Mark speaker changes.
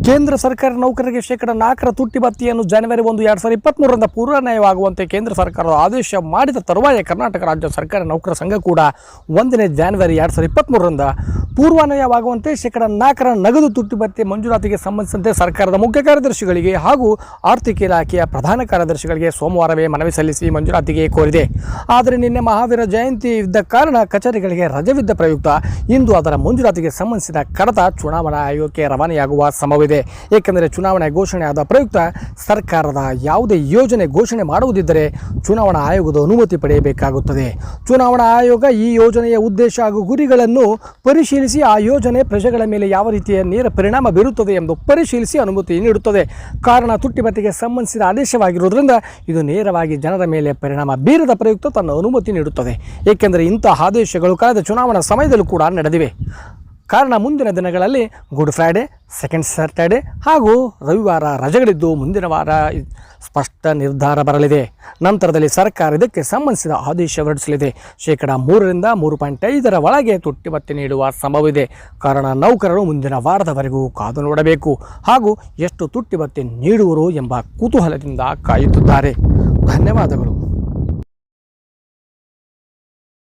Speaker 1: ಕೇಂದ್ರ ಸರ್ಕಾರ ನೌಕರರಿಗೆ ಶೇಕಡ 4 ತುಟ್ಟಿ ಭತ್ಯೆಯನ್ನು ಜನವರಿ 1, 2023ರಿಂದ ಪೂರ್ವಾನ್ವಯವಾಗುವಂತೆ ಕೇಂದ್ರ ಸರ್ಕಾರದ ಆದೇಶ ಮಾಡಿದ ತರುವಾಯ ಕರ್ನಾಟಕ ರಾಜ್ಯ ಸರ್ಕಾರಿ ನೌಕರ ಸಂಘ ಕೂಡ 1ನೇ ಜನವರಿ 2023ರಿಂದ ಪೂರ್ವಾನ್ವಯವಾಗುವಂತೆ ಶೇಕಡ 4 ನಗದು ತುಟ್ಟಿ ಭತ್ಯೆ ಮಂಜೂರಾತಿಗೆ ಸಂಬಂಧಿಸಿದಂತೆ ಸರ್ಕಾರದ ಮುಖ್ಯ ಕಾರ್ಯದರ್ಶಿಗಳಿಗೆ ಹಾಗೂ ಆರ್ಥಿಕ ಇಲಾಖೆಯ ಪ್ರಧಾನ ಕಾರ್ಯದರ್ಶಿಗಳಿಗೆ ಸೋಮವಾರವೇ ಮನವಿ ಸಲ್ಲಿಸಿ ಮಂಜೂರಾತಿಗೆ ಕೋರಿದೆ. ಆದರೆ ನಿನ್ನೆ ಮಹಾವೀರ ಜಯಂತಿ ಇದ್ದ ಕಾರಣ ಕಚೇರಿಗಳಿಗೆ ರಜವಿದ್ದ ಪ್ರಯುಕ್ತ ಇಂದು ಅದರ ಮಂಜೂರಾತಿಗೆ ಸಂಬಂಧಿಸಿದ ಕಡತ ಚುನಾವಣಾ ಆಯೋಗಕ್ಕೆ ರವಾನೆಯಾಗುವ ಸಂಭವವಿದೆ. ಏಕೆಂದರೆ ಚುನಾವಣೆ ಘೋಷಣೆ ಆದ ಪ್ರಯುಕ್ತ ಸರ್ಕಾರದ ಯಾವುದೇ ಯೋಜನೆ ಘೋಷಣೆ ಮಾಡುವುದಿದ್ದರೆ ಚುನಾವಣಾ ಆಯೋಗದ ಅನುಮತಿ ಪಡೆಯಬೇಕಾಗುತ್ತದೆ. ಚುನಾವಣಾ ಆಯೋಗ ಈ ಯೋಜನೆಯ ಉದ್ದೇಶ ಹಾಗೂ ಗುರಿಗಳನ್ನು ಪರಿಶೀಲಿಸಿ ಆ ಯೋಜನೆ ಪ್ರಜೆಗಳ ಮೇಲೆ ಯಾವ ರೀತಿಯ ನೇರ ಪರಿಣಾಮ ಬೀರುತ್ತದೆ ಎಂದು ಪರಿಶೀಲಿಸಿ ಅನುಮತಿ ನೀಡುತ್ತದೆ. ಕಾರಣ ತುಟ್ಟಿ ಭತ್ಯೆಗೆ ಸಂಬಂಧಿಸಿದ ಆದೇಶವಾಗಿರುವುದರಿಂದ ಇದು ನೇರವಾಗಿ ಜನರ ಮೇಲೆ ಪರಿಣಾಮ ಬೀರದ ಪ್ರಯುಕ್ತ ತನ್ನ ಅನುಮತಿ ನೀಡುತ್ತದೆ. ಏಕೆಂದರೆ ಇಂತಹ ಆದೇಶಗಳು ಕಳೆದ ಚುನಾವಣಾ ಸಮಯದಲ್ಲೂ ಕೂಡ ನಡೆದಿವೆ. ಕಾರಣ ಮುಂದಿನ ದಿನಗಳಲ್ಲಿ ಗುಡ್ ಫ್ರೈಡೆ, ಸೆಕೆಂಡ್ ಸ್ಯಾಟರ್ಡೆ ಹಾಗೂ ರವಿವಾರ ರಜೆಗಳಿದ್ದು ಮುಂದಿನ ವಾರ ಸ್ಪಷ್ಟ ನಿರ್ಧಾರ ಬರಲಿದೆ. ನಂತರದಲ್ಲಿ ಸರ್ಕಾರ ಇದಕ್ಕೆ ಸಂಬಂಧಿಸಿದ ಆದೇಶ ಹೊರಡಿಸಲಿದೆ. ಶೇಕಡ 3ರಿಂದ 3.5 ಒಳಗೆ ತುಟ್ಟಿ ಭತ್ಯೆ ನೀಡುವ ಸಂಭವವಿದೆ. ಕಾರಣ ನೌಕರರು ಮುಂದಿನ ವಾರದವರೆಗೂ ಕಾದು ನೋಡಬೇಕು ಹಾಗೂ ಎಷ್ಟು ತುಟ್ಟಿ ಭತ್ಯೆ ನೀಡುವರು ಎಂಬ ಕುತೂಹಲದಿಂದ ಕಾಯುತ್ತಿದ್ದಾರೆ. ಧನ್ಯವಾದಗಳು.